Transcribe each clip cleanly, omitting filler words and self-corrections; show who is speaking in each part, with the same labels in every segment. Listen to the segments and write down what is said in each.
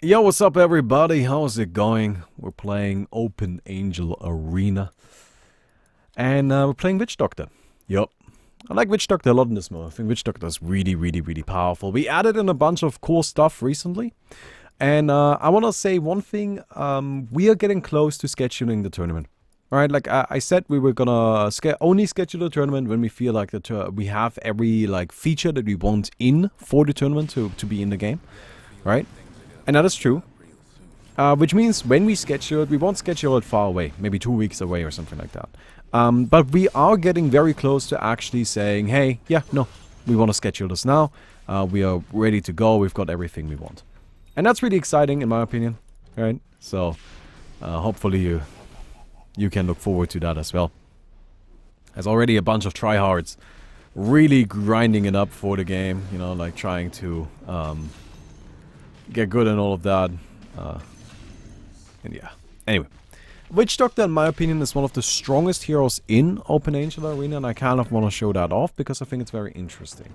Speaker 1: Yo, what's up, everybody? How's it going? We're playing Open Angel Arena, and we're playing Witch Doctor. Yup. I like Witch Doctor a lot in this mode. I think Witch Doctor is really, really, really powerful. We added in a bunch of cool stuff recently, and I want to say one thing. We are getting close to scheduling the tournament. Alright, like I said, we were gonna only schedule the tournament when we feel like we have every like feature that we want in for the tournament to be in the game, right? And that is true. Which means when we schedule it, we won't schedule it far away, maybe 2 weeks away or something like that. But we are getting very close to actually saying, hey, yeah, no, we want to schedule this now. We are ready to go. We've got everything we want. And that's really exciting, in my opinion. Right? So, hopefully you can look forward to that as well. There's already a bunch of tryhards really grinding it up for the game. You know, like trying to get good and all of that. And yeah. Anyway. Witch Doctor, in my opinion, is one of the strongest heroes in Open Angel Arena, and I kind of want to show that off because I think it's very interesting.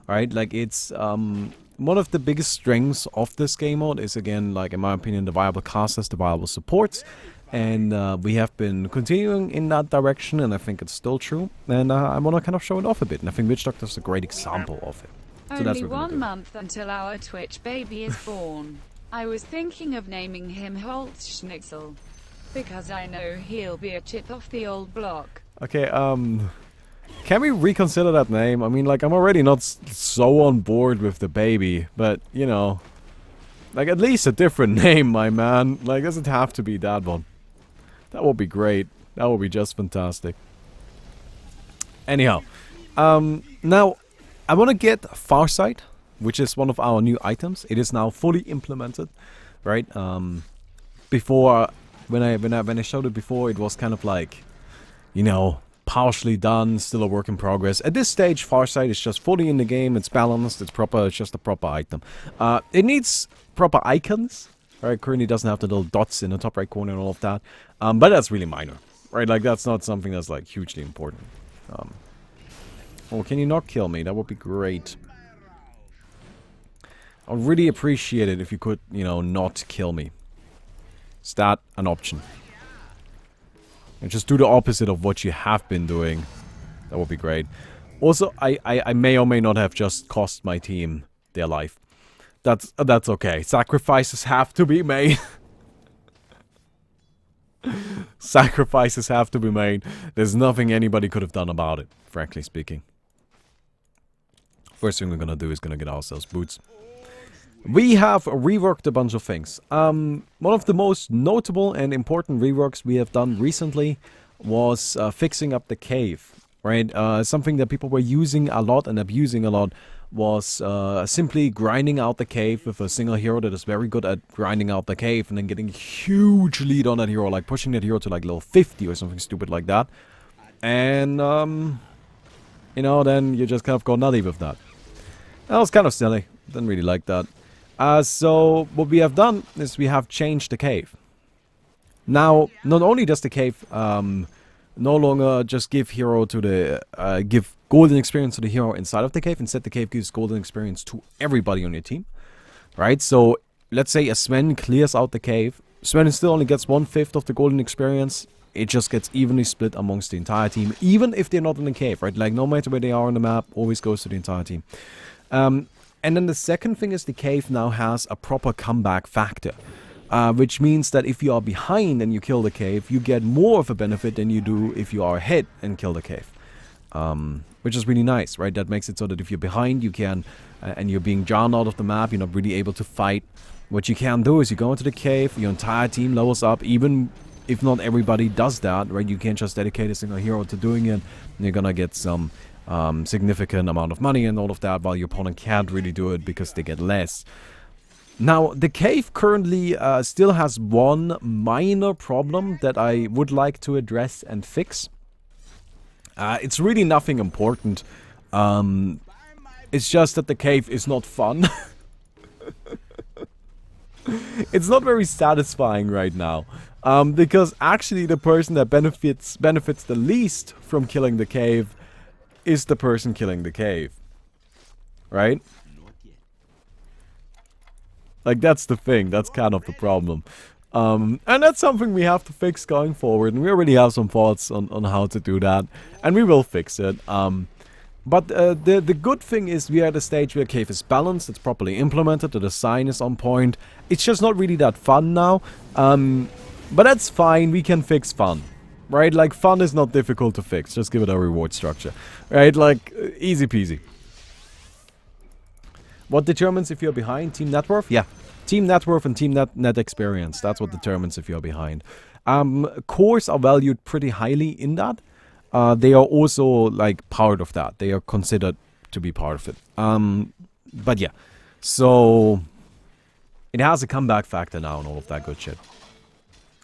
Speaker 1: Right? Like, it's one of the biggest strengths of this game mode is, again, like, in my opinion, the viable casters, the viable supports. And we have been continuing in that direction, and I think it's still true. And I want to kind of show it off a bit, and I think Witch Doctor is a great example of it. So that's
Speaker 2: Only
Speaker 1: what we're gonna
Speaker 2: 1
Speaker 1: do.
Speaker 2: month until our Twitch baby is born. I was thinking of naming him Holzschnitzel, because I know he'll be a chip off the old block.
Speaker 1: Okay, can we reconsider that name? I mean, like, I'm already not so on board with the baby, but, you know, like, at least a different name, my man. Like, doesn't have to be that one. That would be great. That would be just fantastic. Anyhow, now, I want to get Farsight, which is one of our new items. It is now fully implemented, right? Before, when I showed it before, it was kind of like, you know, partially done, still a work in progress. At this stage, Farsight is just fully in the game. It's balanced. It's proper. It's just a proper item. It needs proper icons. Right, currently doesn't have the little dots in the top right corner and all of that. But that's really minor. Right, like that's not something that's like hugely important. Oh, can you not kill me? That would be great. I'd really appreciate it if you could, you know, not kill me. Is that an option? And just do the opposite of what you have been doing. That would be great. Also, I may or may not have just cost my team their life. That's okay. Sacrifices have to be made. Sacrifices have to be made. There's nothing anybody could have done about it, frankly speaking. First thing we're gonna do is gonna get ourselves boots. We have reworked a bunch of things. One of the most notable and important reworks we have done recently was fixing up the cave, right? Something that people were using a lot and abusing a lot was simply grinding out the cave with a single hero that is very good at grinding out the cave and then getting a huge lead on that hero, like pushing that hero to like level 50 or something stupid like that. And, you know, then you just kind of go nutty with that. That was kind of silly. Didn't really like that. So what we have done is we have changed the cave. Now, not only does the cave no longer just give hero to the give golden experience to the hero inside of the cave. Instead, the cave gives golden experience to everybody on your team. Right? So let's say a Sven clears out the cave. Sven still only gets 1/5 of the golden experience. It just gets evenly split amongst the entire team, even if they're not in the cave. Right? Like no matter where they are on the map, always goes to the entire team. And then the second thing is the cave now has a proper comeback factor. Which means that if you are behind and you kill the cave, you get more of a benefit than you do if you are ahead and kill the cave. Which is really nice, right? That makes it so that if you're behind, you can, and you're being drowned out of the map, you're not really able to fight. What you can do is you go into the cave, your entire team levels up, even if not everybody does that, right? You can't just dedicate a single hero to doing it, and you're gonna get some significant amount of money and all of that, while your opponent can't really do it because they get less. Now, the cave currently still has one minor problem that I would like to address and fix. It's really nothing important. It's just that the cave is not fun. It's not very satisfying right now. Because actually the person that benefits the least from killing the cave is the person killing the cave. Right? Like, that's the thing. That's kind of the problem. And that's something we have to fix going forward. And we already have some thoughts on how to do that. And we will fix it. But the good thing is we are at a stage where Cave is balanced. It's properly implemented. The design is on point. It's just not really that fun now. But that's fine. We can fix fun. Right? Like, fun is not difficult to fix. Just give it a reward structure. Right? Like, easy peasy. What determines if you're behind? Team net worth? Yeah. Team net worth and team net experience. That's what determines if you're behind. Cores are valued pretty highly in that. They are also, like, part of that. They are considered to be part of it. But yeah. So, it has a comeback factor now and all of that good shit.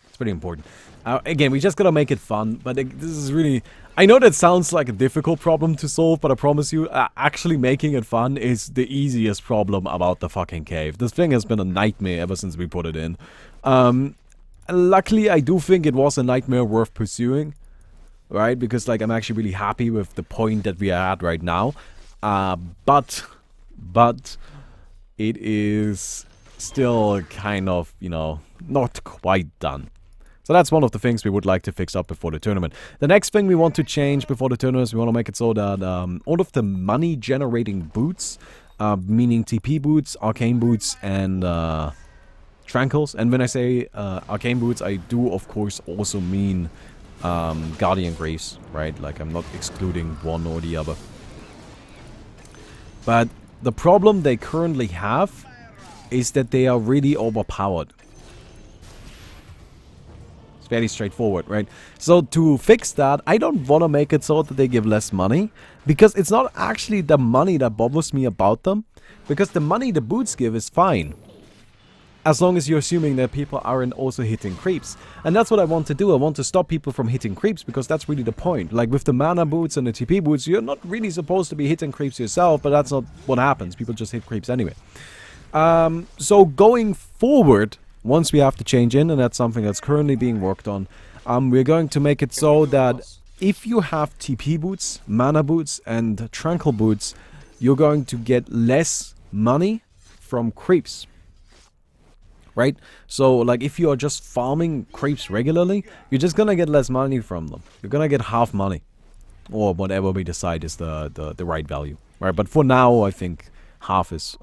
Speaker 1: It's pretty important. Again, we just gotta make it fun. But this is really... I know that sounds like a difficult problem to solve, but I promise you, actually making it fun is the easiest problem about the fucking cave. This thing has been a nightmare ever since we put it in. Luckily, I do think it was a nightmare worth pursuing. Right? Because, like, I'm actually really happy with the point that we are at right now. But it is still kind of, you know, not quite done. So that's one of the things we would like to fix up before the tournament. The next thing we want to change before the tournament is we want to make it so that all of the money-generating boots, meaning TP boots, arcane boots, and tranquils. And when I say arcane boots, I do, of course, also mean Guardian Graves, right? Like, I'm not excluding one or the other. But the problem they currently have is that they are really overpowered. Fairly straightforward, right? So to fix that, I don't want to make it so that they give less money, because it's not actually the money that bothers me about them, because the money the boots give is fine, as long as you're assuming that people aren't also hitting creeps. And that's what I want to do. I want to stop people from hitting creeps, because that's really the point. Like with the mana boots and the TP boots, you're not really supposed to be hitting creeps yourself, but that's not what happens. People just hit creeps anyway. So going forward, once we have to change in, and that's something that's currently being worked on, we're going to make it so that if you have TP boots, mana boots, and tranquil boots, you're going to get less money from creeps. Right? So, like, if you are just farming creeps regularly, you're just gonna get less money from them. You're gonna get half money. Or whatever we decide is the right value. Right? But for now, I think half is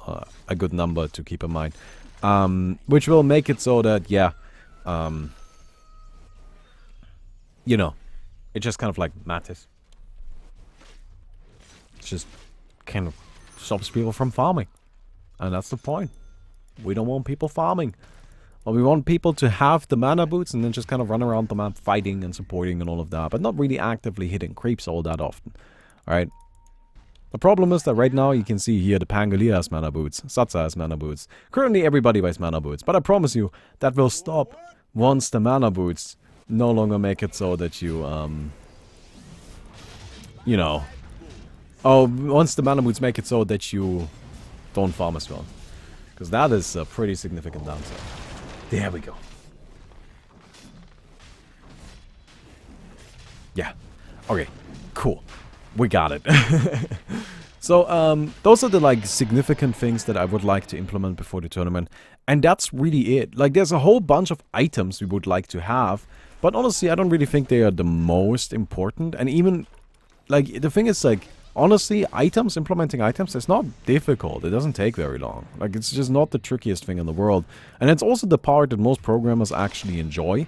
Speaker 1: a good number to keep in mind. Which will make it so that, yeah, you know, it just kind of like matters. It just kind of stops people from farming. And that's the point. We don't want people farming. Well, we want people to have the mana boots and then just kind of run around the map fighting and supporting and all of that. But not really actively hitting creeps all that often. Alright? The problem is that right now you can see here the Pangolier has mana boots, Satsa has mana boots. Currently everybody buys mana boots, but I promise you that will stop once the mana boots no longer make it so that you, you know... Oh, once the mana boots make it so that you don't farm as well. Because that is a pretty significant downside. There we go. Yeah. Okay. Cool. We got it. So, those are the, like, significant things that I would like to implement before the tournament. And that's really it. Like, there's a whole bunch of items we would like to have. But honestly, I don't really think they are the most important. And even, like, the thing is, like, honestly, implementing items, it's not difficult. It doesn't take very long. Like, it's just not the trickiest thing in the world. And it's also the part that most programmers actually enjoy.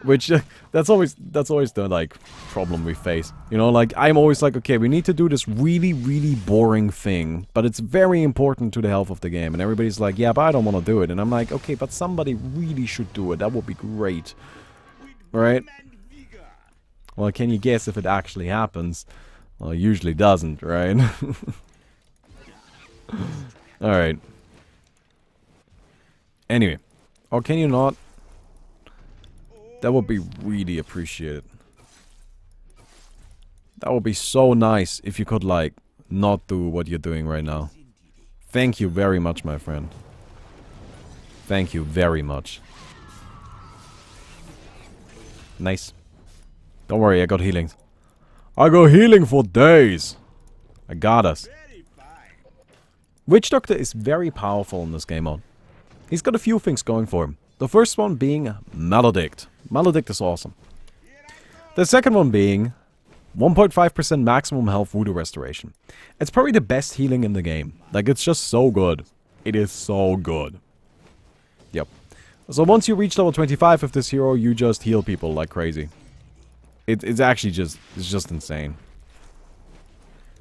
Speaker 1: Which, that's always the, like, problem we face. You know, like, I'm always like, okay, we need to do this really, really boring thing. But it's very important to the health of the game. And everybody's like, yeah, but I don't want to do it. And I'm like, okay, but somebody really should do it. That would be great. Right? Well, can you guess if it actually happens? Well, it usually doesn't, right? Alright. Anyway. Or can you not? That would be really appreciated. That would be so nice if you could, like, not do what you're doing right now. Thank you very much, my friend. Thank you very much. Nice. Don't worry, I got healings. I got healing for days. I got us. Witch Doctor is very powerful in this game mode. he's got a few things going for him. The first one being Maledict. Maledict is awesome. The second one being 1.5% maximum health voodoo restoration. It's probably the best healing in the game. Like, it's just so good. It is so good. Yep. So once you reach level 25 of this hero, you just heal people like crazy. It's actually just, it's just insane.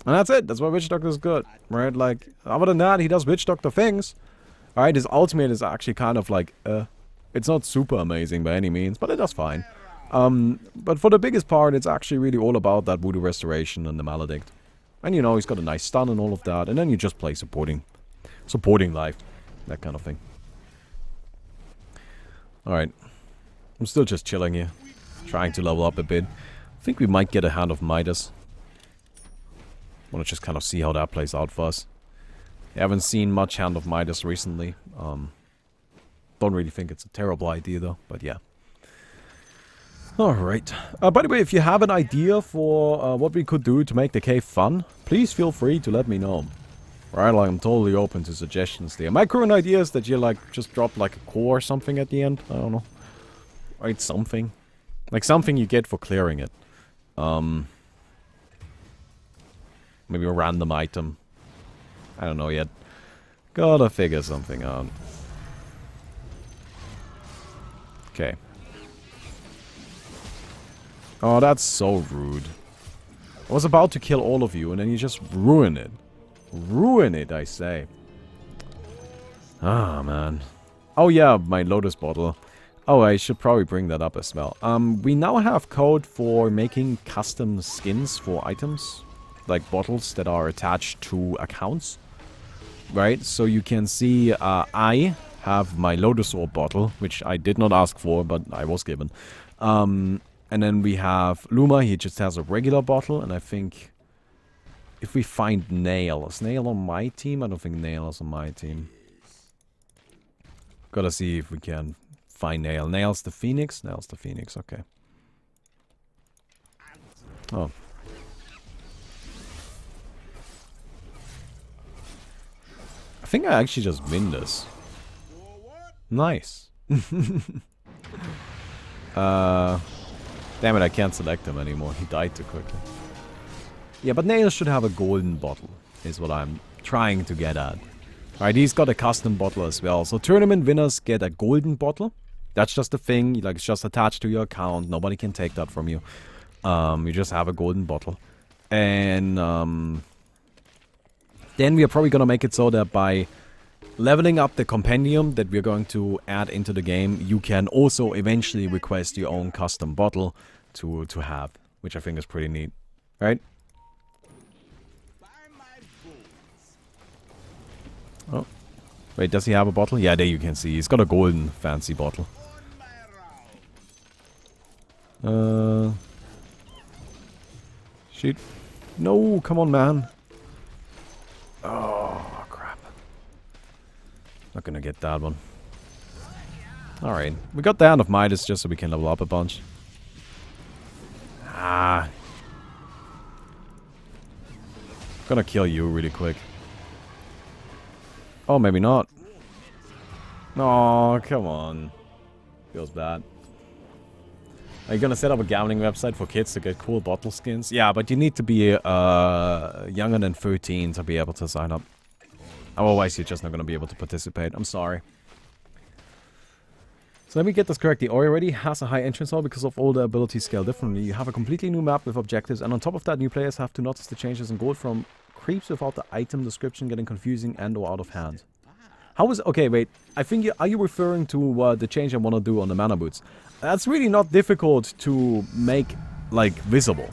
Speaker 1: And that's it. That's why Witch Doctor is good, right? Like, other than that, he does Witch Doctor things. Alright, his ultimate is actually kind of like, it's not super amazing by any means, but it does fine. But for the biggest part, it's actually really all about that Voodoo Restoration and the Maledict. And you know, he's got a nice stun and all of that, and then you just play supporting life, that kind of thing. Alright, I'm still just chilling here, trying to level up a bit. I think we might get a Hand of Midas. Want to just kind of see how that plays out for us. I haven't seen much Hand of Midas recently. Don't really think it's a terrible idea though, but yeah. Alright. By the way, if you have an idea for what we could do to make the cave fun, please feel free to let me know. Right, like I'm totally open to suggestions there. My current idea is that you like just drop like a core or something at the end. I don't know. Right, something. Like something you get for clearing it. Maybe a random item. I don't know yet. Gotta figure something out. Okay. Oh, that's so rude. I was about to kill all of you and then you just ruin it. Ruin it, I say. Ah, man. Oh yeah, my Lotus bottle. Oh, I should probably bring that up as well. We now have code for making custom skins for items. Like bottles that are attached to accounts. Right, so you can see I have my Lotus Orb bottle, which I did not ask for, but I was given. And then we have Luma, he just has a regular bottle, and I think if we find Nail. Is Nail on my team? I don't think Nail is on my team. Gotta see if we can find Nail. Nail's the Phoenix? Nail's the Phoenix, okay. Oh. I think I actually just win this. Nice. Damn it, I can't select him anymore. He died too quickly. Yeah, but Nail should have a golden bottle, is what I'm trying to get at. Alright, he's got a custom bottle as well. So tournament winners get a golden bottle. That's just a thing, like it's just attached to your account. Nobody can take that from you. You just have a golden bottle. And then we are probably gonna make it so that by leveling up the compendium that we're going to add into the game, you can also eventually request your own custom bottle to have, which I think is pretty neat, right? Oh, wait, does he have a bottle? Yeah, there you can see he's got a golden fancy bottle. Shit. No, come on, man. Oh, crap. Not gonna get that one. Alright. We got the Hand of Midas just so we can level up a bunch. Ah. Gonna kill you really quick. Oh, maybe not. Oh, come on. Feels bad. Are you gonna set up a gambling website for kids to get cool bottle skins? Yeah, but you need to be younger than 13 to be able to sign up. Otherwise, you're just not gonna be able to participate. I'm sorry. So let me get this correctly. Ori already has a high entrance level because of all the abilities scale differently. You have a completely new map with objectives, and on top of that, new players have to notice the changes in gold from creeps without the item description getting confusing and or out of hand. How is... Okay, wait. I think are you referring to the change I want to do on the mana boots? That's really not difficult to make, like, visible.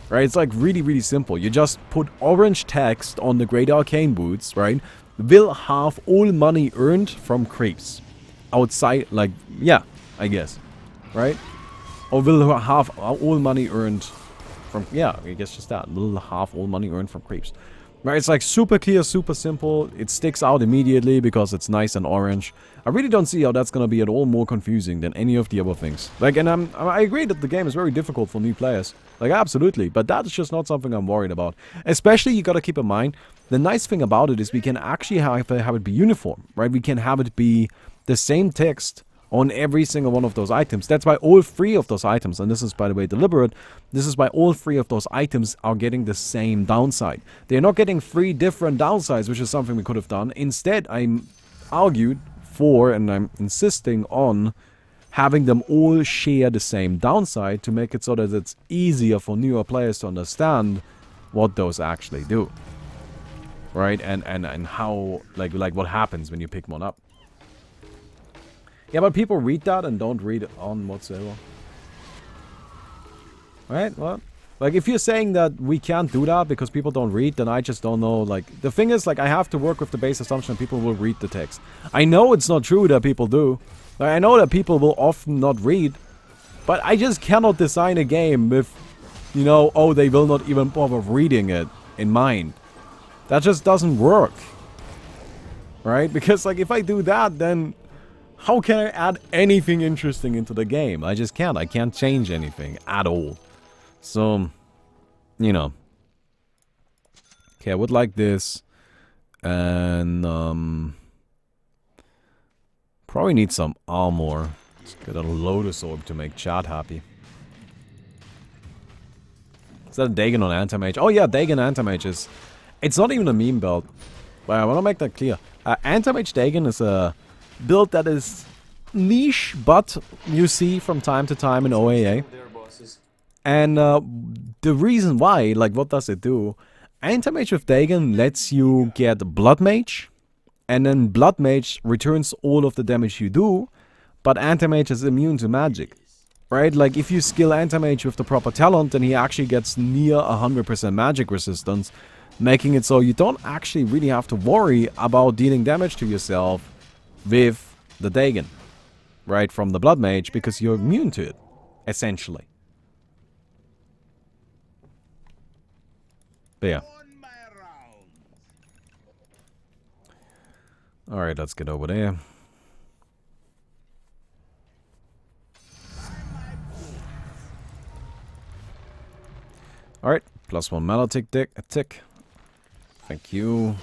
Speaker 1: Right? It's, like, really, really simple. You just put orange text on the Great Arcane boots, right? Will have all money earned from creeps. Outside, like, yeah, I guess. Right? Or will have all money earned from... Yeah, I guess just that. Will have all money earned from creeps. Right, it's like super clear, super simple. It sticks out immediately because it's nice and orange. I really don't see how that's gonna be at all more confusing than any of the other things. Like, and I agree that the game is very difficult for new players. Like, absolutely. But that's just not something I'm worried about. Especially, you gotta keep in mind, the nice thing about it is we can actually have it be uniform, right? We can have it be the same text on every single one of those items. That's why all three of those items, and this is by the way deliberate, this is why all three of those items are getting the same downside. They're not getting 3 different downsides, which is something we could have done. Instead, I'm argued for, and I'm insisting on, having them all share the same downside to make it so that it's easier for newer players to understand what those actually do. Right? And how, like what happens when you pick one up. Yeah, but people read that and don't read it on whatsoever. Right? Well, like, if you're saying that we can't do that because people don't read, then I just don't know. Like, the thing is, like, I have to work with the base assumption that people will read the text. I know it's not true that people do. Like, I know that people will often not read. But I just cannot design a game with, you know, oh, they will not even bother reading it in mind. That just doesn't work. Right? Because, like, if I do that, then how can I add anything interesting into the game? I just can't. I can't change anything at all. So, you know. Okay, I would like this. And, probably need some armor. Let's get a Lotus Orb to make Chad happy. Is that a Dagon on Anti-Mage? Oh yeah, Dagon Anti-Mage is... It's not even a meme build. But I want to make that clear. Anti-Mage Dagon is a build that is niche, but you see from time to time in OAA. And the reason why, like, what does it do? Anti-Mage with Dagon lets you get Blood Mage, and then Blood Mage returns all of the damage you do, but Anti-Mage is immune to magic. Right? Like, if you skill Anti-Mage with the proper talent, then he actually gets near 100% magic resistance, making it so you don't actually really have to worry about dealing damage to yourself with the Dagon, right, from the Blood Mage, because you're immune to it, essentially. But yeah. Alright, let's get over there. Alright, +1 mana tick. Thank you.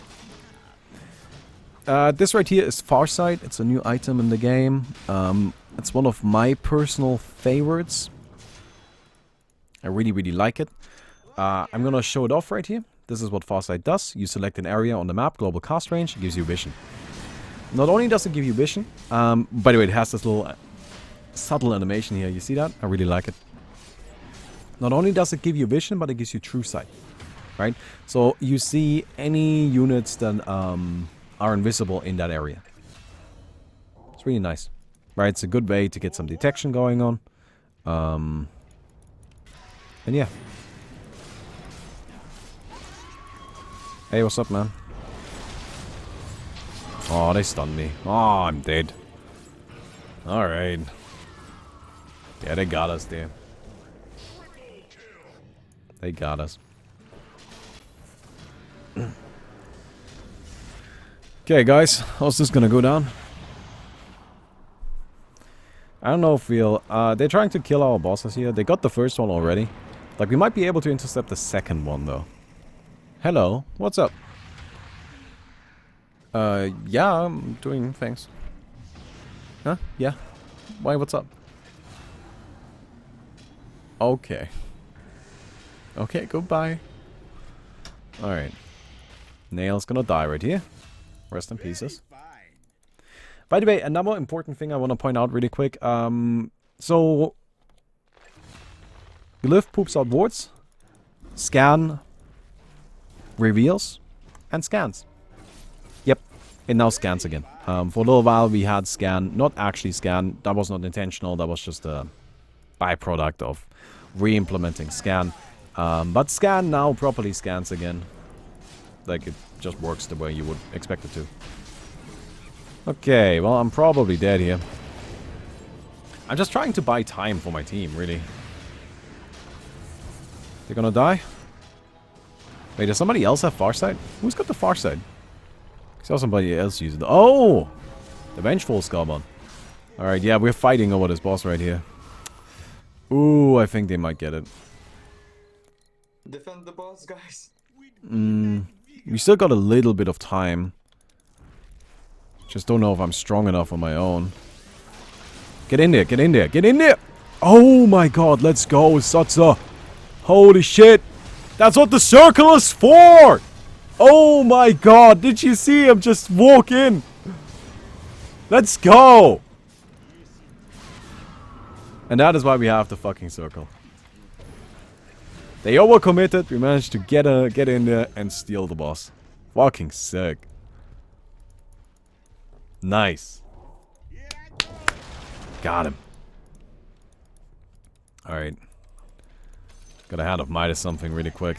Speaker 1: This right here is Farsight. It's a new item in the game. It's one of my personal favorites. I really, really like it. I'm gonna show it off right here. This is what Farsight does. You select an area on the map, global cast range, it gives you vision. Not only does it give you vision, by the way, it has this little subtle animation here. You see that? I really like it. Not only does it give you vision, but it gives you true sight. Right? So you see any units that are invisible in that area. It's really nice. Right? It's a good way to get some detection going on. And yeah. Hey, what's up, man? Oh, they stunned me. Oh, I'm dead. Alright. Yeah, they got us there. They got us. Okay, guys. How's this gonna go down? I don't know if we'll... they're trying to kill our bosses here. They got the first one already. Like, we might be able to intercept the second one, though. Hello. What's up? Yeah, I'm doing things. Huh? Yeah. Why, what's up? Okay. Okay, goodbye. Alright. Nail's gonna die right here. Rest in pieces. By the way, another important thing I want to point out really quick. So... Glyph poops out wards. Scan... reveals. And scans. Yep. It now scans again. For a little while we had scan. Not actually scan. That was not intentional. That was just a byproduct of re-implementing scan. But scan now properly scans again. Like, it just works the way you would expect it to. Okay, well, I'm probably dead here. I'm just trying to buy time for my team, really. They're gonna die? Wait, does somebody else have Farsight? Who's got the Farsight? I saw somebody else use it. Oh! The Vengeful Skullbone. Alright, yeah, we're fighting over this boss right here. Ooh, I think they might get it.
Speaker 3: Defend the boss, guys.
Speaker 1: We still got a little bit of time. Just don't know if I'm strong enough on my own. Get in there, get in there, get in there! Oh my god, let's go, Satsa! Holy shit! That's what the circle is for! Oh my god, did you see him just walk in? Let's go! And that is why we have the fucking circle. They overcommitted, we managed to get in there and steal the boss. Fucking sick. Nice. Got him. Alright. Got a Hand of Midas something really quick.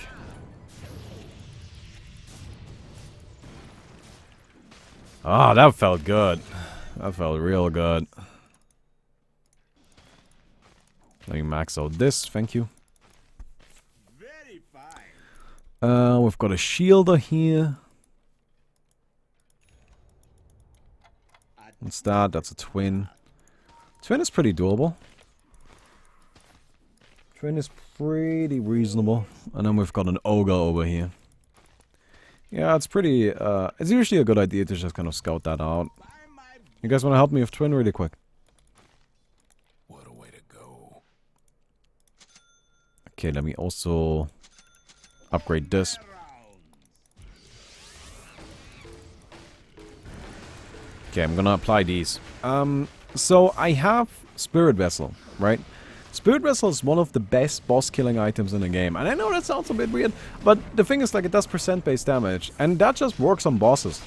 Speaker 1: Ah, that felt good. That felt real good. Let me max out this, thank you. We've got a shielder here. What's that? That's a twin. Twin is pretty doable. Twin is pretty reasonable. And then we've got an ogre over here. Yeah, it's pretty, it's usually a good idea to just kind of scout that out. You guys want to help me with twin really quick?
Speaker 3: What a way to go.
Speaker 1: Okay, let me also upgrade this. Okay, I'm gonna apply these. So I have Spirit Vessel, right? Spirit Vessel is one of the best boss killing items in the game. And I know that sounds a bit weird, but the thing is, like, it does percent-based damage. And that just works on bosses,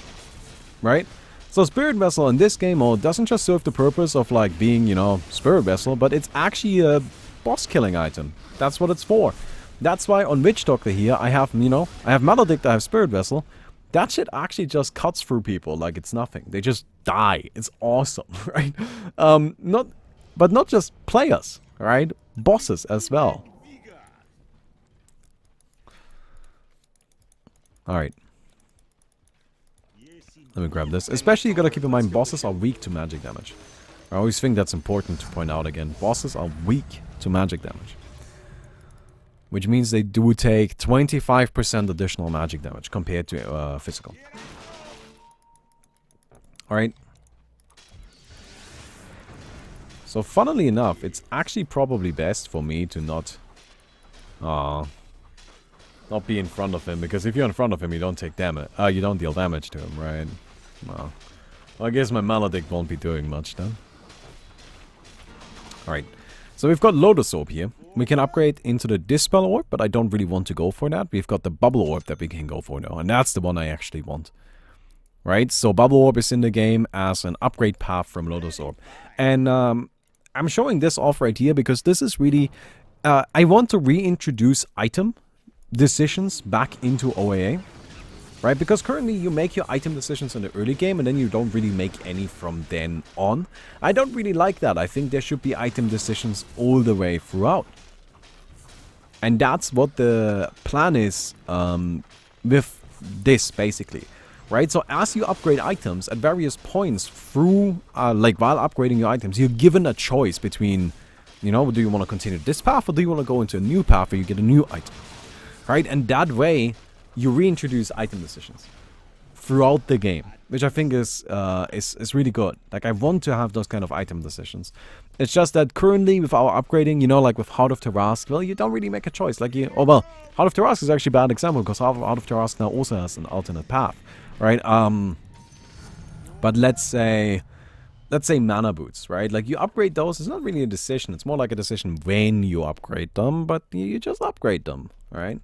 Speaker 1: right? So Spirit Vessel in this game mode doesn't just serve the purpose of, like, being, you know, Spirit Vessel, but it's actually a boss killing item. That's what it's for. That's why on Witch Doctor here, I have, you know, I have Maledict, I have Spirit Vessel. That shit actually just cuts through people like it's nothing. They just die. It's awesome, right? But not just players, right? Bosses as well. Alright. Let me grab this. Especially you gotta keep in mind, bosses are weak to magic damage. I always think that's important to point out again. Bosses are weak to magic damage. Which means they do take 25% additional magic damage compared to physical. Alright. So funnily enough, it's actually probably best for me to not be in front of him, because if you're in front of him, you don't take damage. You don't deal damage to him, right? Well, I guess my Maledict won't be doing much then. Alright. So we've got Lotus Orb here. We can upgrade into the Dispel Orb, but I don't really want to go for that. We've got the Bubble Orb that we can go for now, and that's the one I actually want. Right? So Bubble Orb is in the game as an upgrade path from Lotus Orb. And I'm showing this off right here because this is really... I want to reintroduce item decisions back into OAA. Right? Because currently you make your item decisions in the early game and then you don't really make any from then on. I don't really like that. I think there should be item decisions all the way throughout. And that's what the plan is with this, basically. Right? So as you upgrade items at various points through, like while upgrading your items, you're given a choice between, you know, do you want to continue this path or do you want to go into a new path where you get a new item? Right? And that way... you reintroduce item decisions throughout the game, which I think is really good. Like, I want to have those kind of item decisions. It's just that currently with our upgrading, you know, like with Heart of Tarask, well, you don't really make a choice. Like, Heart of Tarask is actually a bad example because Heart of Tarask now also has an alternate path, right? But let's say mana boots, right? Like, you upgrade those, it's not really a decision. It's more like a decision when you upgrade them, but you just upgrade them, right?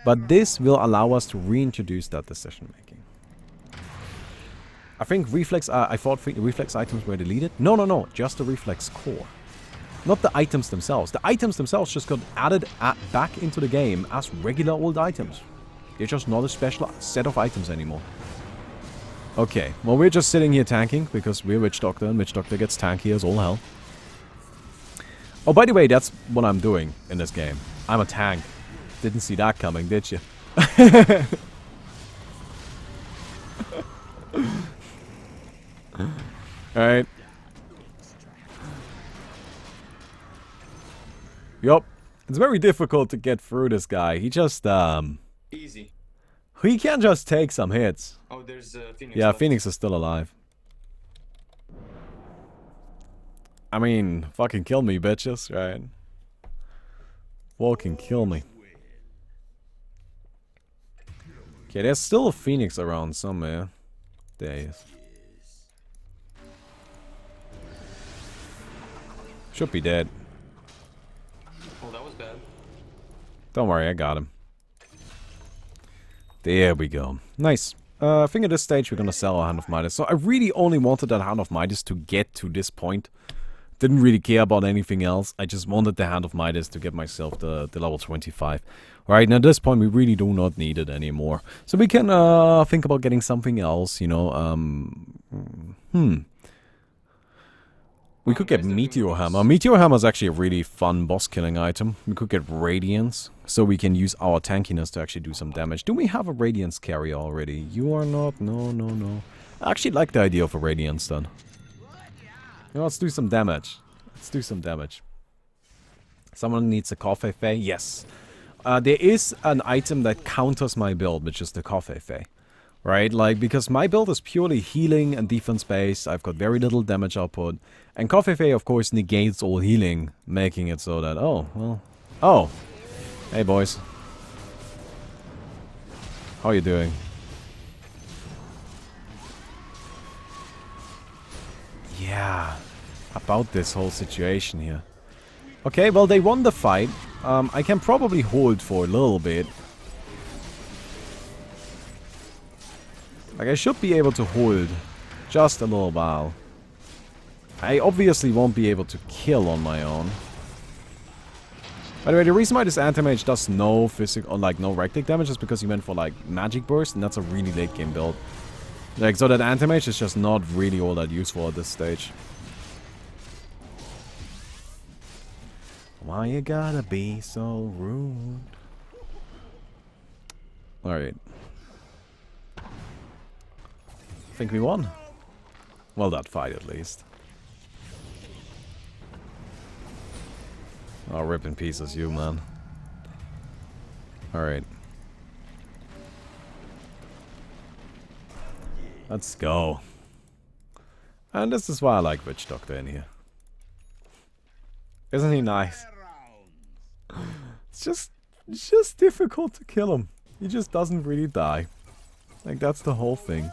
Speaker 1: But this will allow us to reintroduce that decision making. I think I thought reflex items were deleted. No, just the reflex core. Not the items themselves. The items themselves just got added back into the game as regular old items. They're just not a special set of items anymore. Okay, well, we're just sitting here tanking because we're Witch Doctor and Witch Doctor gets tanky as all hell. Oh, by the way, that's what I'm doing in this game. I'm a tank. Didn't see that coming, did you? Alright. Yup. It's very difficult to get through this guy. He just,
Speaker 4: Easy.
Speaker 1: he can just take some hits.
Speaker 4: Oh, there's Phoenix.
Speaker 1: Yeah,
Speaker 4: left.
Speaker 1: Phoenix is still alive. I mean, fucking kill me, bitches, right? Fucking kill me. Okay, there's still a phoenix around somewhere. There he is. Should be dead.
Speaker 4: Oh, that was bad.
Speaker 1: Don't worry, I got him. There we go. Nice. I think at this stage we're gonna sell our Hand of Midas. So I really only wanted that Hand of Midas to get to this point. Didn't really care about anything else. I just wanted the Hand of Midas to get myself the level 25. Right, now at this point we really do not need it anymore. So we can think about getting something else, you know. We could get Meteor Hammer. Meteor Hammer is actually a really fun boss killing item. We could get Radiance, so we can use our tankiness to actually do some damage. Do we have a Radiance carrier already? You are not. No, no, no. I actually like the idea of a Radiance then. You know, let's do some damage. Let's do some damage. Someone needs a Coffee Fay? Yes. There is an item that counters my build, which is the Coffee Fay. Right, like, because my build is purely healing and defense based, I've got very little damage output, and Coffee Fay of course negates all healing, making it so that, oh, well, oh, hey boys, how are you doing? Yeah, about this whole situation here. Okay, well they won the fight, I can probably hold for a little bit. Like, I should be able to hold just a little while. I obviously won't be able to kill on my own. By the way, the reason why this anti-mage does no physical, like no right-click damage is because he went for like magic burst, and that's a really late game build. Like, so that anti-mage is just not really all that useful at this stage. Why you gotta be so rude? Alright. I think we won. Well, that fight at least. Oh, rip in pieces, you man. Alright. Let's go. And this is why I like Witch Doctor in here. Isn't he nice? It's just difficult to kill him. He just doesn't really die. Like, that's the whole thing.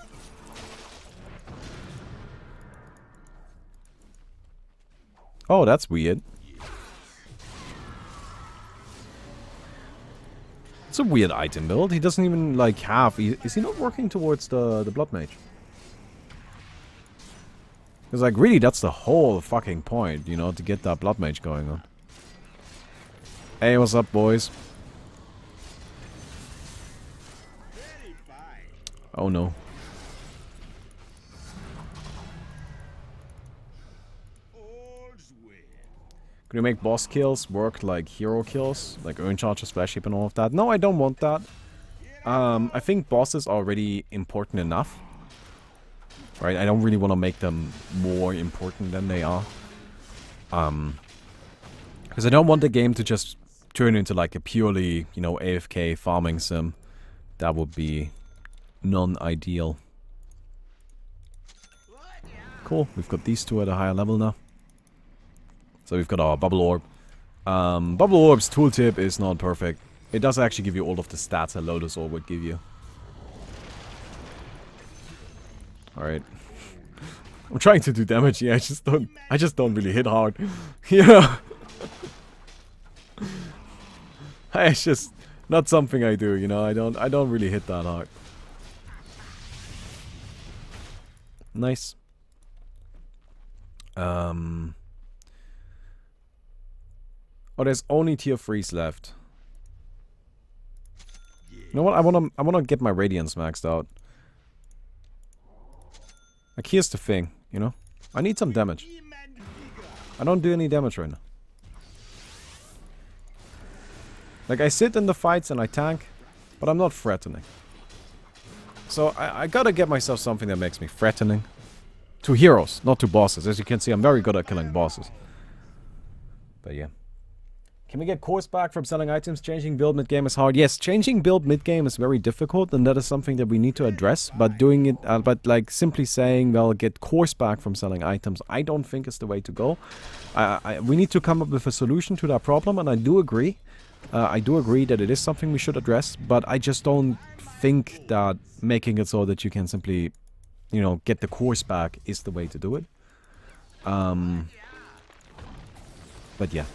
Speaker 1: Oh, that's weird. It's a weird item build. He doesn't even, like, have... Is he not working towards the Blood Mage? Because, like, really, that's the whole fucking point, you know, to get that Blood Mage going on. Hey, what's up, boys? Oh, no. Could you make boss kills work like hero kills? Like Urn Charger, Splash Heap and all of that? No, I don't want that. I think bosses are already important enough. Right? I don't really want to make them more important than they are. Because I don't want the game to just turn into like a purely, you know, AFK farming sim. That would be non-ideal. Cool, we've got these two at a higher level now. So we've got our Bubble Orb. Bubble Orb's tooltip is not perfect. It does actually give you all of the stats a Lotus Orb would give you. Alright. I'm trying to do damage here, I just don't really hit hard. Yeah. It's just not something I do, you know, I don't really hit that hard. Nice. Oh, there's only tier 3s left. You know what? I wanna get my Radiance maxed out. Like, here's the thing, you know? I need some damage. I don't do any damage right now. Like, I sit in the fights and I tank, but I'm not threatening. So I gotta get myself something that makes me threatening. To heroes, not to bosses. As you can see, I'm very good at killing bosses. But yeah. Can we get cores back from selling items? Changing build mid-game is hard. Yes, changing build mid-game is very difficult, and that is something that we need to address. But doing it, like simply saying, well, get cores back from selling items, I don't think is the way to go. We need to come up with a solution to that problem, and I do agree. I do agree that it is something we should address, but I just don't think that making it so that you can simply, you know, get the cores back is the way to do it. But yeah.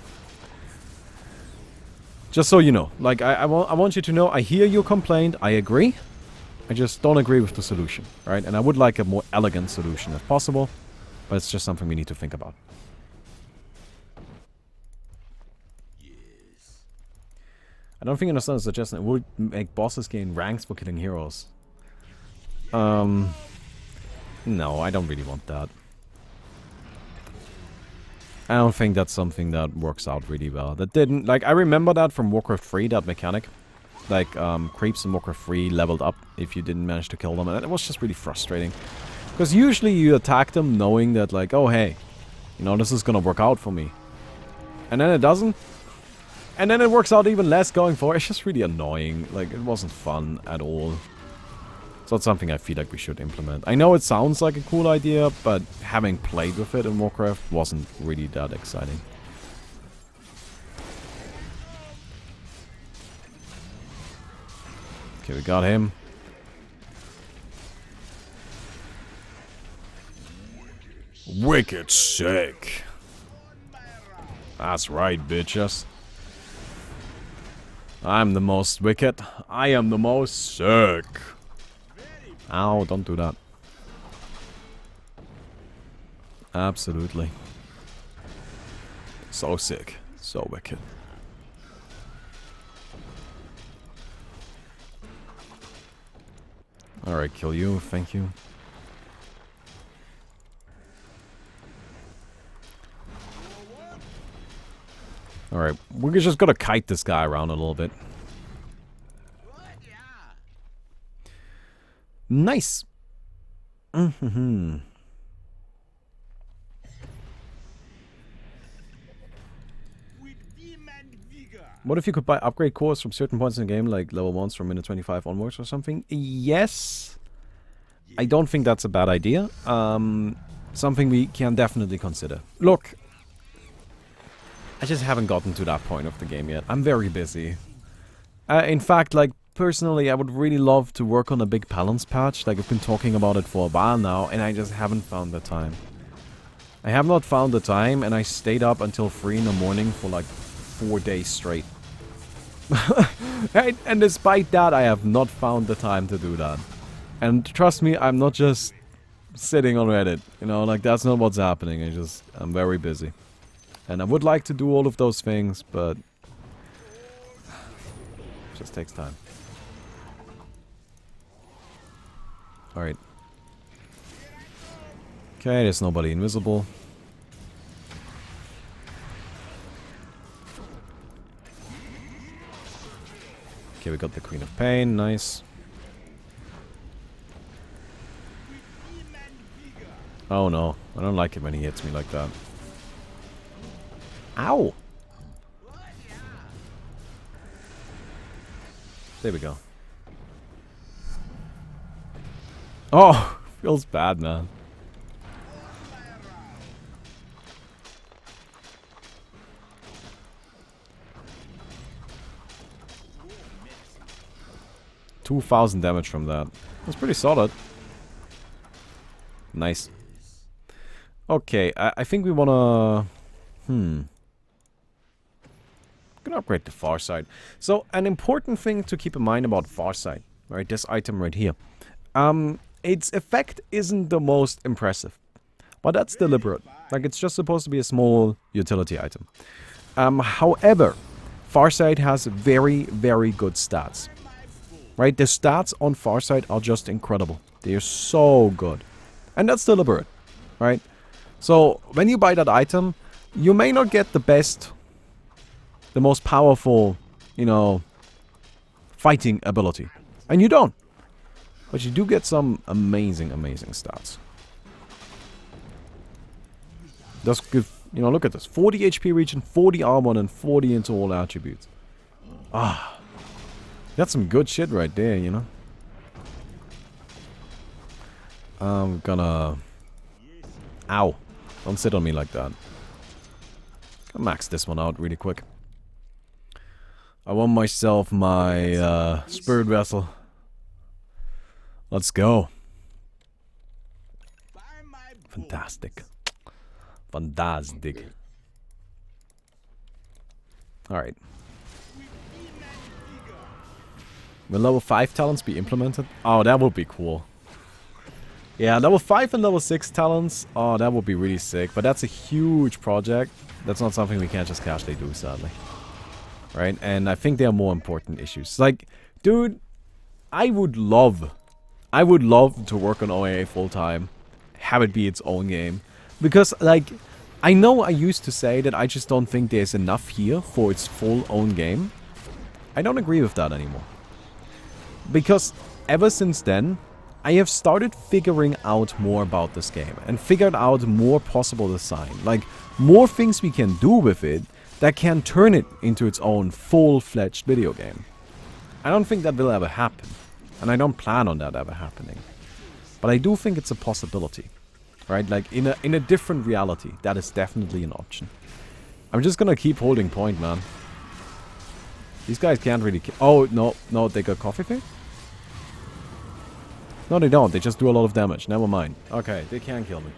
Speaker 1: Just so you know, like, I want you to know, I hear your complaint, I agree. I just don't agree with the solution, right? And I would like a more elegant solution if possible, but it's just something we need to think about. I don't think you understand the suggestion. It would make bosses gain ranks for killing heroes. No, I don't really want that. I don't think that's something that works out really well. That didn't, like, I remember that from Warcraft 3, that mechanic. Like, creeps in Warcraft 3 leveled up if you didn't manage to kill them, and it was just really frustrating. Because usually you attack them knowing that, like, oh hey, you know, this is gonna work out for me. And then it doesn't. And then it works out even less going forward. It's just really annoying. Like, it wasn't fun at all. It's not something I feel like we should implement. I know it sounds like a cool idea, but having played with it in Warcraft wasn't really that exciting. Okay, we got him. Wicked sick. That's right, bitches. I'm the most wicked. I am the most sick. Ow, don't do that. Absolutely. So sick. So wicked. Alright, kill you. Thank you. Alright, we're just gonna kite this guy around a little bit. Nice! Mm-hmm. What if you could buy upgrade cores from certain points in the game, like level 1s from minute 25 onwards or something? Yes! I don't think that's a bad idea. Something we can definitely consider. Look! I just haven't gotten to that point of the game yet. I'm very busy. In fact, like, personally, I would really love to work on a big balance patch. Like, I've been talking about it for a while now, and I just haven't found the time. I have not found the time, and I stayed up until 3 in the morning for like 4 days straight. And despite that, I have not found the time to do that. And trust me, I'm not just sitting on Reddit. You know, like, that's not what's happening. I'm very busy. And I would like to do all of those things, but it just takes time. Alright. Okay, there's nobody invisible. Okay, we got the Queen of Pain, nice. Oh no, I don't like it when he hits me like that. Ow! There we go. Oh, feels bad, man. $2,000 damage from that. That's pretty solid. Nice. Okay, I think we wanna... Gonna upgrade to Farsight. So, an important thing to keep in mind about Farsight, right? This item right here. Its effect isn't the most impressive. But that's deliberate. Like, it's just supposed to be a small utility item. However, Farsight has very, very good stats. Right? The stats on Farsight are just incredible. They are so good. And that's deliberate. Right? So, when you buy that item, you may not get the best, the most powerful, you know, fighting ability. And you don't. But you do get some amazing, amazing stats. Does give You know, look at this. 40 HP region, 40 armor, and 40 into all attributes. Ah. That's some good shit right there, you know. I'm gonna... Ow. Don't sit on me like that. I'll max this one out really quick. I want myself my spirit vessel. Let's go. Fantastic. Fantastic. Alright. Will level 5 talents be implemented? Oh, that would be cool. Yeah, level 5 and level 6 talents. Oh, that would be really sick. But that's a huge project. That's not something we can't just casually do, sadly. Right? And I think there are more important issues. Like, dude, I would love to work on OAA full time. Have it be its own game. Because, like, I know I used to say that I just don't think there's enough here for its full own game. I don't agree with that anymore. Because ever since then, I have started figuring out more about this game. And figured out more possible design. Like, more things we can do with it that can turn it into its own full-fledged video game. I don't think that will ever happen. And I don't plan on that ever happening. But I do think it's a possibility. Right? Like, in a different reality, that is definitely an option. I'm just gonna keep holding point, man. These guys can't really oh, no, they got coffee thing? No, they don't. They just do a lot of damage. Never mind. Okay, they can kill me.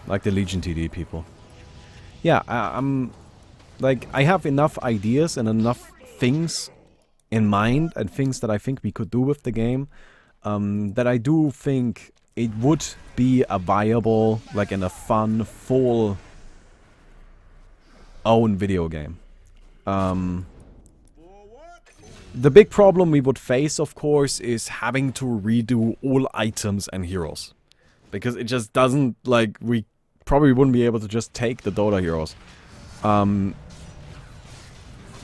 Speaker 1: Like the Legion TD people. Yeah, I'm... Like, I have enough ideas and enough things in mind and things that I think we could do with the game that I do think it would be a viable, like, and a fun, full own video game. The big problem we would face, of course, is having to redo all items and heroes. Because it just doesn't, like, we probably wouldn't be able to just take the Dota heroes.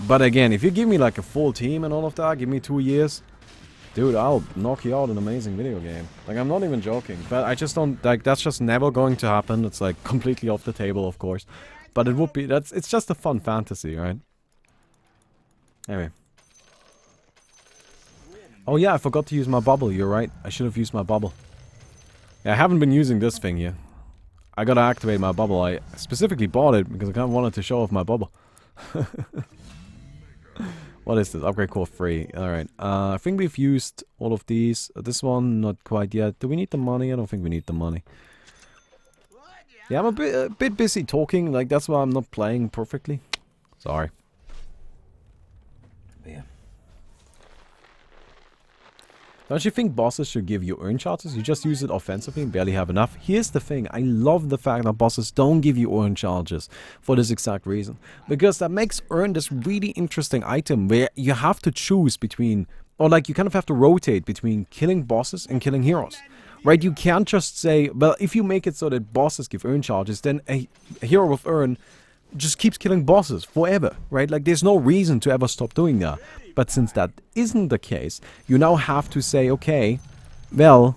Speaker 1: But again, if you give me, like, a full team and all of that, give me 2 years, dude, I'll knock you out an amazing video game. Like, I'm not even joking. But I just don't, like, that's just never going to happen. It's, like, completely off the table, of course. But it would be, it's just a fun fantasy, right? Anyway. Oh yeah, I forgot to use my bubble, you're right. I should have used my bubble. Yeah, I haven't been using this thing here. I gotta activate my bubble. I specifically bought it because I kind of wanted to show off my bubble. What is this? Upgrade core free. Alright. I think we've used all of these. This one, not quite yet. Do we need the money? I don't think we need the money. Yeah, I'm a bit busy talking. Like, that's why I'm not playing perfectly. Sorry. Yeah. Don't you think bosses should give you earn charges? You just use it offensively and barely have enough. Here's the thing. I love the fact that bosses don't give you earn charges for this exact reason. Because that makes earn this really interesting item where you have to choose between... Or like you kind of have to rotate between killing bosses and killing heroes. Right? You can't just say, well, if you make it so that bosses give earn charges, then a hero with earn just keeps killing bosses forever, right? Like, there's no reason to ever stop doing that. But since that isn't the case, you now have to say, okay, well,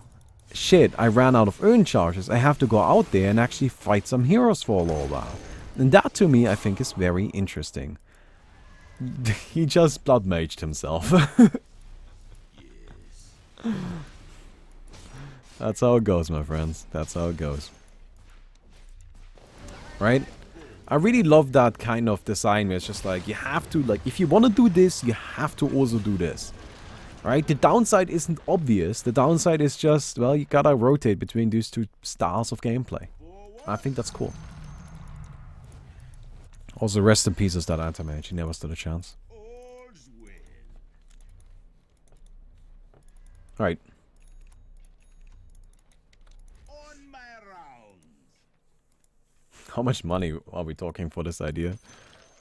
Speaker 1: shit, I ran out of earn charges. I have to go out there and actually fight some heroes for a little while. And that, to me, I think is very interesting. He just blood maged himself. That's how it goes, my friends. That's how it goes. Right? I really love that kind of design where it's just like, you have to, like, if you want to do this, you have to also do this. Right? The downside isn't obvious. The downside is just, well, you gotta rotate between these two styles of gameplay. I think that's cool. Also, rest in peace is that anti-mage. He never stood a chance. Alright. How much money are we talking for this idea?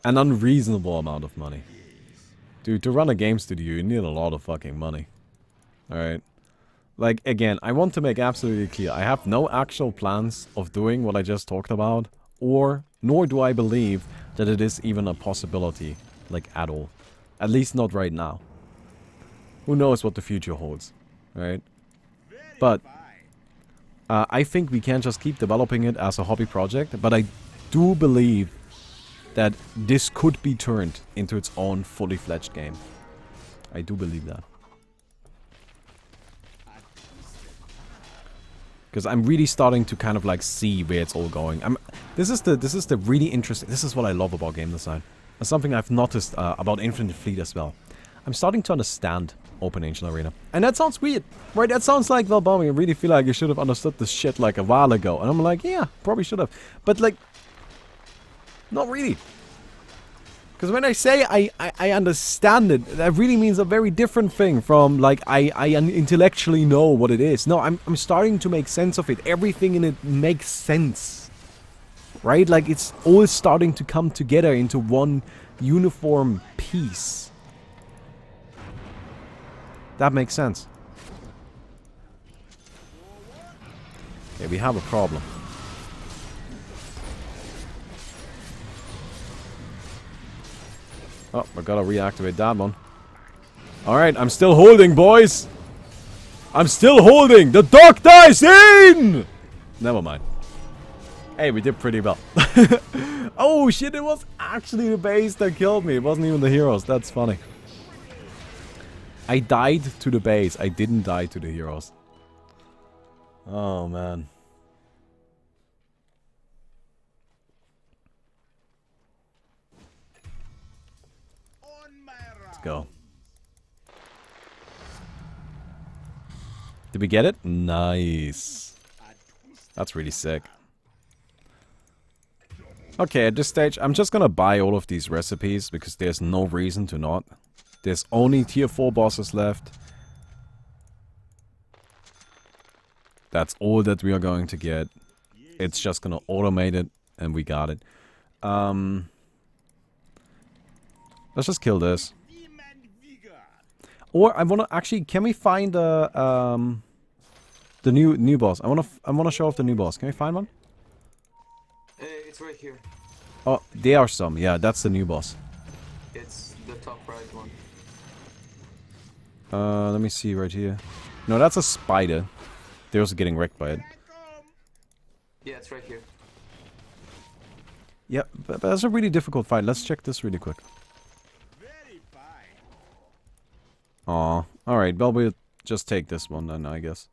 Speaker 1: An unreasonable amount of money. Dude, to run a game studio, you need a lot of fucking money. Alright. Like, again, I want to make absolutely clear, I have no actual plans of doing what I just talked about, nor do I believe that it is even a possibility, like, at all. At least not right now. Who knows what the future holds, right? But, I think we can just keep developing it as a hobby project, but I do believe that this could be turned into its own fully fledged game. I do believe that. Because I'm really starting to kind of like see where it's all going. This is the really interesting. This is what I love about game design. It's something I've noticed about Infinite Fleet as well. I'm starting to understand Open Angel Arena, and that sounds weird, right? That sounds like, well, Baumi, I really feel like you should have understood this shit like a while ago. And I'm like, yeah, probably should have, but like, not really. Because when I say I understand it, that really means a very different thing from like I intellectually know what it is. No, I'm starting to make sense of it. Everything in it makes sense. Right? Like it's all starting to come together into one uniform piece. That makes sense. Okay, we have a problem. Oh, I gotta reactivate that one. Alright, I'm still holding, boys! I'm still holding! The dog dies in! Never mind. Hey, we did pretty well. Oh shit, it was actually the base that killed me. It wasn't even the heroes. That's funny. I died to the base. I didn't die to the heroes. Oh, man. Let's go. Did we get it? Nice. That's really sick. Okay, at this stage, I'm just gonna buy all of these recipes because there's no reason to not. There's only tier 4 bosses left. That's all that we are going to get. It's just gonna automate it, and we got it. Let's just kill this. Or I wanna actually, can we find the new boss? I wanna show off the new boss. Can we find one?
Speaker 4: It's right here.
Speaker 1: Oh, there are some. Yeah, that's the new boss.
Speaker 4: It's the top right one.
Speaker 1: Let me see right here. No, that's a spider. They're also getting wrecked by it.
Speaker 4: Yeah, it's right here.
Speaker 1: Yeah, but that's a really difficult fight. Let's check this really quick. Aw, alright, well, we'll just take this one then, I guess.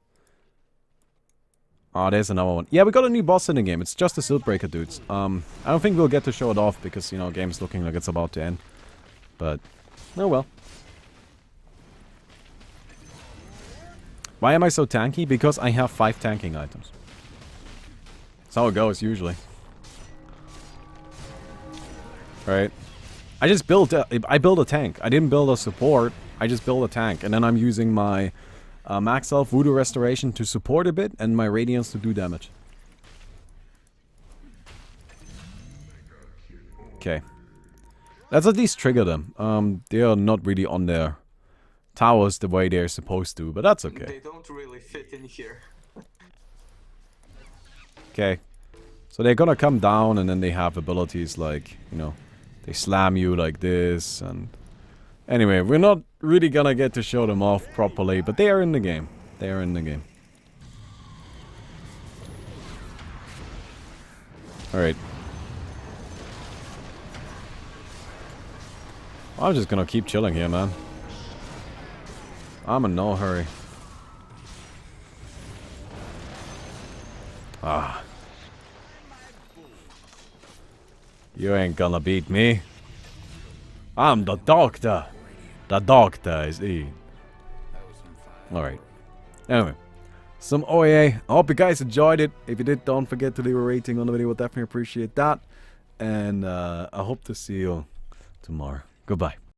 Speaker 1: Ah, there's another one. Yeah, we got a new boss in the game. It's just the Siltbreaker dudes. I don't think we'll get to show it off because, you know, game's looking like it's about to end. But, oh well. Why am I so tanky? Because I have 5 tanking items. That's how it goes, usually. Right? I just built I built a tank. I didn't build a support. I just built a tank. And then I'm using my Max Health Voodoo Restoration to support a bit, and my Radiance to do damage. Okay. Let's at least trigger them. They are not really on their towers the way they're supposed to, but that's okay.
Speaker 4: They don't really fit in here.
Speaker 1: Okay. So they're gonna come down, and then they have abilities like, you know, they slam you like this, and... Anyway, we're not really gonna get to show them off properly, but they are in the game. They are in the game. Alright. I'm just gonna keep chilling here, man. I'm in no hurry. Ah. You ain't gonna beat me. I'm the doctor. The doctor is in. Alright. Anyway. Some OEA. I hope you guys enjoyed it. If you did, don't forget to leave a rating on the video. We'll definitely appreciate that. And I hope to see you tomorrow. Goodbye.